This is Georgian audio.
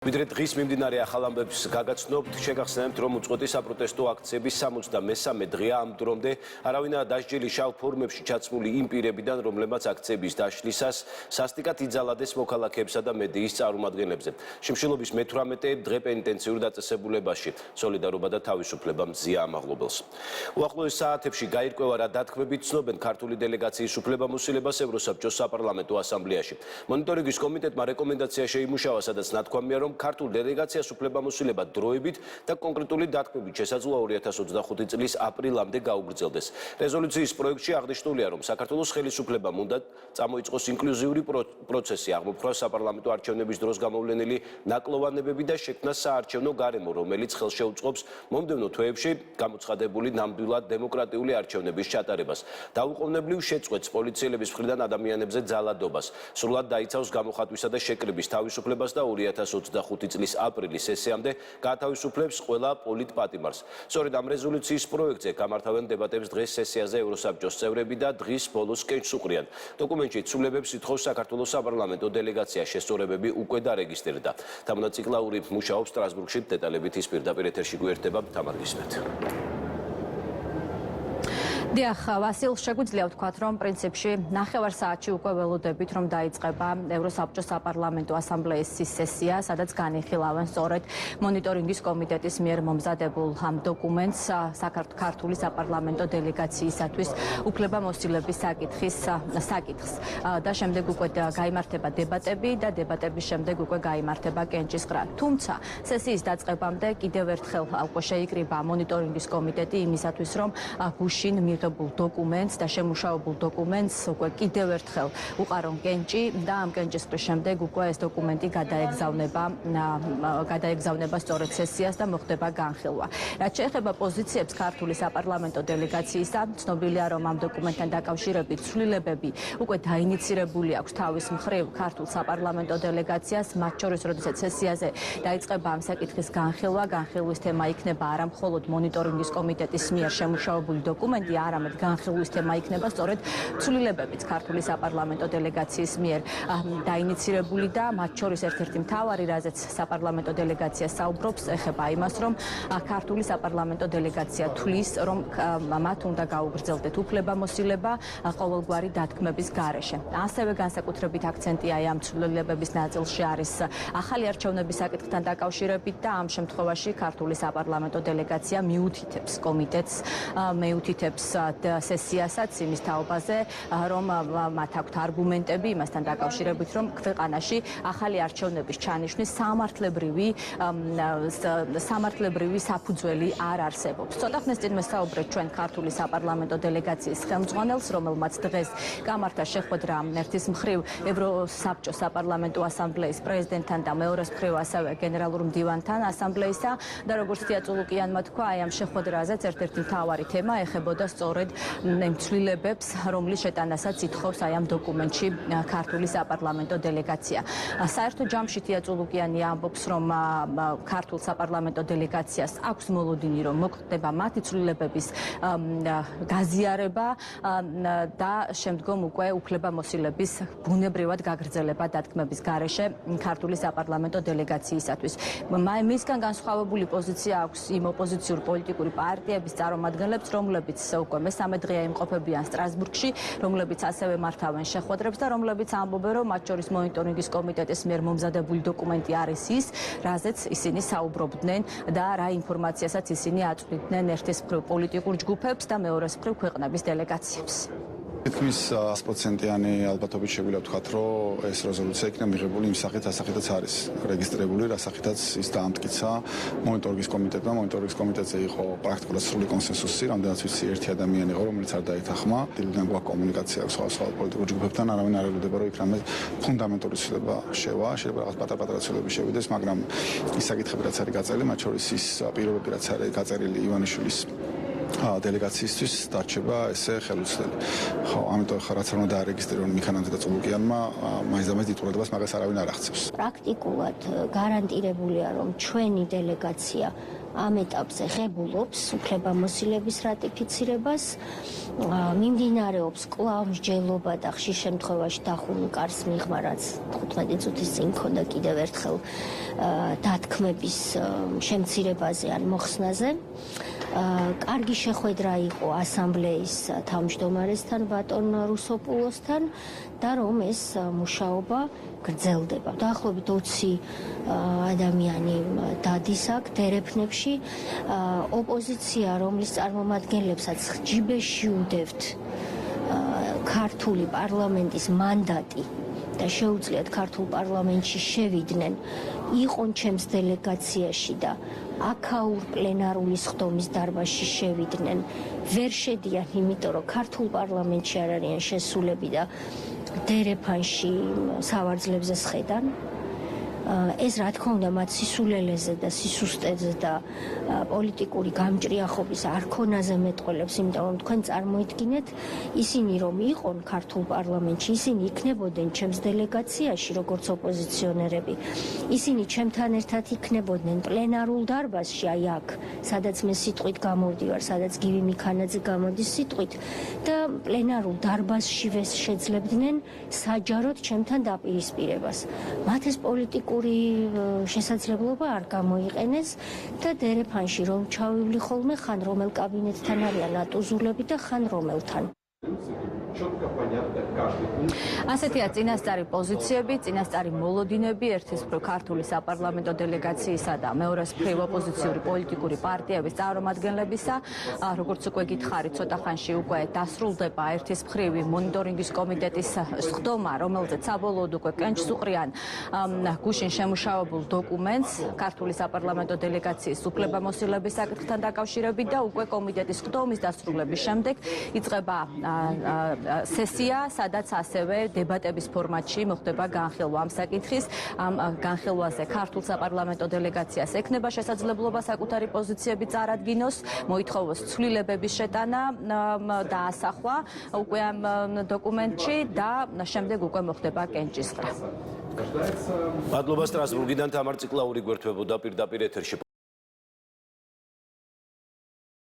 ვიდრე დღის მიმდინარე ახალ ამბებს გაგაცნობთ, შეგახსენებთ, რომ უწყვეტი საპროტესტო აქციების 63 დღეა ამ დრომდე არავინაა დასჯილი შავ ფორმებში ჩაცმული იმ პირებიდან, რომლებმაც აქციების დაშლისას სასტიკად იძალადეს მოქალაქეებსა და მედიის წარმომადგენლებზე. Შიმშილობის მე-18 დღე პენიტენციურ დაწესებულებაში სოლიდარობა და თავისუფლება მზია ამაღლობელს. უახლოეს საათებში გაირკვევა რა დათქმებით ცნობენ ქართული დელეგაციის უფლებამოსილებას ევროსაბჭოს საპარლამენტო ასამბლეაში. მონიტორინგის კომიტეტმა რეკომენდაცია შეიმუშავა, სადაც ნათქვამია, რომ ქართულ დელეგაციას უფლებამოსილება დროებით და კონკრეტული დათქმებით შესაძლოა 2025 წლის აპრილამდე გაუგრძელდეს. რეზოლუციის პროექტში აღნიშნულია, რომ საქართველოს ხელისუფლებამ უნდა წამოიწყოს ინკლუზიური პროცესი, აღმოფხვრას საპარლამენტო არჩევნების დროს გამოვლენილი ნაკლოვანებები და შექმნას საარჩევნო გარემო, რომელიც ხელს შეუწყობს მომდევნო თვეებში გამოცხადებული ნამდვილად დემოკრატიული არჩევნების ჩატარებას. დაუყოვნებლივ შეწყვეტს პოლიციელების მხრიდან ადამიანებზე ძალადობას, სრულად დაიცავს გამოხატვისა და შეკრების თავისუფლებას და 2025 წლის აპრილის სესიამდე გაათავისუფლებს ყველა პოლიტპატიმარს. სწორედ ამ რეზოლუციის პროექტზე გამართავენ დებატებს დღეს სესიაზე ევროსაბჭოს წევრები და დღის ბოლოს კენჭს უყრიან. დოკუმენტში ცვლილებებს ითხოვს საქართველოს საპარლამენტო დელეგაცია, შესწორებები უკვე დარეგისტრირდა. დამონაწილეური მუშაობს სტრასბურგში, დეტალებით ის პირდაპირ ეთერში გვერდება, თამარ გისმენთ. დიახ, ვასილ, შეგვიძლია ვთქვათ, რომ პრინციპში ნახევარ საათში უკვე ველოდებით, რომ დაიწყება ევროსაბჭოს საპარლამენტო ასამბლეის სესია, სადაც განიხილავენ სწორედ მონიტორინგის კომიტეტის მიერ მომზადებულ ამ დოკუმენტს საქართველოს საპარლამენტო დელეგაციისათვის უფლებამოსილების საკითხს და შემდეგ უკვე გაიმართება დებატები და დებატების შემდეგ უკვე გაიმართება კენჭისყრა. თუმცა სესიის დაწყებამდე კიდევ ერთხელ უკვე შეიკრიბა მონიტორინგის კომიტეტი იმისათვის, რომ გუშინ დოკუმენტს და შემუშავებულ დოკუმენტს უკვე კიდევ ერთხელ უყარონ კენჭი და ამ კენჭისყრის შემდეგ უკვე ეს დოკუმენტი გადაეგზავნება სწორედ სესიას და მოხდება განხილვა. რაც შეეხება პოზიციებს ქართული საპარლამენტო დელეგაციისა, ცნობილია, რომ ამ დოკუმენტთან დაკავშირებით ცვლილებები უკვე დაინიცირებული აქვს თავის მხრივ ქართულ საპარლამენტო დელეგაციას, მათ შორის, როდესაც სესიაზე დაიწყება ამ საკითხის განხილვის თემა იქნება არა მხოლოდ მონიტორინგის კომიტეტის მიერ შემუშავებული დოკუმენტი, არამედ განხილვის თემა იქნება სწორედ ცვლილებებიც ქართული საპარლამენტო დელეგაციის მიერ დაინიცირებული და მათ შორის ერთ-ერთი მთავარი, რაზეც საპარლამენტო დელეგაცია საუბრობს, ეხება იმას, რომ ქართული საპარლამენტო დელეგაცია თვლის, რომ მათ უნდა გაუგრძელდეთ უფლებამოსილება ყოველგვარი დათქმების გარეშე. ასევე განსაკუთრებით აქცენტია ამ ცვლილებების ნაწილში არის ახალი არჩევნების საკითხთან დაკავშირებით და ამ შემთხვევაში ქართული საპარლამენტო დელეგაცია მიუთითებს კომიტეტს, სესიასაც იმის თაობაზე, რომ მათ აქვთ არგუმენტები იმასთან დაკავშირებით, რომ ქვეყანაში ახალი არჩევნების ჩანიშვნის სამართლებრივი საფუძველი არ არსებობს. ცოტა ხნის წინ ვესაუბრეთ ჩვენ ქართული საპარლამენტო დელეგაციის ხელმძღვანელს, რომელმაც დღეს გამართა შეხვედრა ერთის მხრივ ევროსაბჭოს საპარლამენტო ასამბლეის პრეზიდენტთან და მეორეს მხრივ ასევე გენერალურ მდივანთან ასამბლეისა და როგორც თიაწულუკიანმა თქვა, აი ამ შეხვედრაზეც ერთ-ერთი მთავარი თემა ეხებოდა სწორედ ცვლილებებს, რომლის შეტანასაც ითხოვს აი ამ დოკუმენტში ქართული საპარლამენტო დელეგაცია. საერთო ჯამში თიაწულუკიანი ამბობს, რომ ქართულ საპარლამენტო დელეგაციას აქვს მოლოდინი, რომ მოხდება მათი ცვლილებების გაზიარება და შემდგომ უკვე უფლებამოსილების ბუნებრივად გაგრძელება დათქმების გარეშე ქართული საპარლამენტო დელეგაციისათვის. მისგან განსხვავებული პოზიცია აქვს იმ ოპოზიციურ პოლიტიკური პარტიების წარმომადგენლებს, რომლებიც უკვე მესამე დღეა იმყოფებიან სტრასბურგში, რომლებიც ასევე მართავენ შეხვედრებს და რომლებიც ამბობენ, რომ მათ შორის მონიტორინგის კომიტეტის მიერ მომზადებული დოკუმენტი არის ის, რაზეც ისინი საუბრობდნენ და რა ინფორმაციასაც ისინი აწვდიდნენ ერთის მხრივ პოლიტიკურ ჯგუფებს და მეორეს მხრივ ქვეყნების დელეგაციებს. თითქმის 100%-იანი ალბათობით შეგვიძლია ვთქვათ, რომ ეს რეზოლუცია იქნება მიღებული იმ სახით, ასახითაც არის რეგისტრირებული, რასახითაც ის დაამტკიცა მონიტორინგის კომიტეტმა. მონიტორინგის კომიტეტზე იყო პრაქტიკულად სრული კონსენსუსი, რამდენიც ვიცი ერთი ადამიანი იყო, რომელიც არ დაითანხმა. დილიდან გვაქვს კომუნიკაცია სხვა პოლიტიკურ ჯგუფებთან, არავინ არ ელოდება, რომ იქ რამე ფუნდამენტური ცვლილება შევა, შეიძლება რაღაც პატარ-პატარა ცვლილებები შევიდეს, მაგრამ ის საკითხები, რაც არის გაწერილი, მათ შორის ის პირობები, რაც არის გაწერილი ივანიშვილის დელეგაციისთვის დარჩება ესე ხელუხლებელი. ხო, ამიტომ ხა რაც არ უნდა დაარეგისტრირონ მიხანანძე და წულუკიანმა, მაინც და მაინც დიპლომატებას მაგას არავინ არ აღწევს. პრაქტიკულად გარანტირებულია, რომ ჩვენი დელეგაცია ამ ეტაპზე ღებულობს უფლებამოსილების რატიფიცირებას, მიმდინარეობს კვლავ მსჯელობა და ხშირ შემთხვევაში დახურულ კარს მიღმა, რაც 15 წუთის წინ მქონდა კიდევ ერთხელ დათქმების შემცირებაზე ან მოხსნაზე. კარგი შეხვედრა იყო ასამბლეის თავმჯდომარესთან ბატონ რუსოპულოსთან და რომ ეს მუშაობა გრძელდება. დაახლოებით 20 ადამიანი დადის აქ დერეფნებში. ოპოზიცია, რომლის წარმომადგენლებსაც ჯიბეში უდევთ ქართული პარლამენტის მანდატი და შეუძლიათ ქართულ პარლამენტში შევიდნენ, იყვნენ ჩემს დელეგაციაში და აქაურ პლენარული სხდომის დარბაზში შევიდნენ, ვერ შედიან, იმიტომ რომ ქართულ პარლამენტში არ არიან შესულები და დერეფანში სავარძლებზე სხედან. ეს რა თქმა უნდა მათ სისულელეზე და სისუსტეზე და პოლიტიკური გამჭრიახობის არქონაზე მეტყველებს, იმიტომ რომ თქვენ წარმოიდგინეთ, ისინი რომ იყვნენ ქართულ პარლამენტში, ისინი იქნებოდნენ ჩემს დელეგაციაში როგორც ოპოზიციონერები. ისინი ჩემთან ერთად იქნებოდნენ პლენარულ დარბაზში, აი აქ, სადაც მე სიტყვით გამოვდივარ, სადაც გივი მიქანაძე გამოდის სიტყვით და პლენარულ დარბაზშივე შეძლებდნენ საჯაროდ ჩემთან დაპირისპირებას. მათ ეს პოლიტიკური შესაძლებლობა არ გამოიყენეს და დერეფანში რომ ჩავივლი ხოლმე ხან რომელ კაბინეტთან არიან ატუზულები და ხან რომელთან. ასეთია წინასწარი პოზიციები, წინასწარი მოლოდინები ერთის მხრივ ქართული საპარლამენტო დელეგაციისა და მეორეს მხრივ ოპოზიციური პოლიტიკური პარტიების წარმომადგენლებისა. როგორც უკვე გითხარით, ცოტა ხანში უკვე დასრულდება ერთის მხრივ მონიტორინგის კომიტეტის სხდომა, რომელზეც საბოლოოდ უკვე კენჭს უყრიან გუშინ შემუშავებულ დოკუმენტს ქართული საპარლამენტო დელეგაციის უფლებამოსილების საკითხთან დაკავშირებით და უკვე კომიტეტის სხდომის დასრულების შემდეგ იწყება სესია, სადაც ასევე დებატების ფორმატში მოხდება განხილვა ამ საკითხის. ამ განხილვაზე ქართულ საპარლამენტო დელეგაციას ექნება შესაძლებლობა საკუთარი პოზიციები წარადგინოს, მოითხოვოს ცვლილებების შეტანა და ასახვა უკვე ამ დოკუმენტში და შემდეგ უკვე მოხდება კენჭისყრა. მადლობა სტრასბურგიდან თამარ ციკლაური გვერდთვებოდა პირდაპირ ეთერში.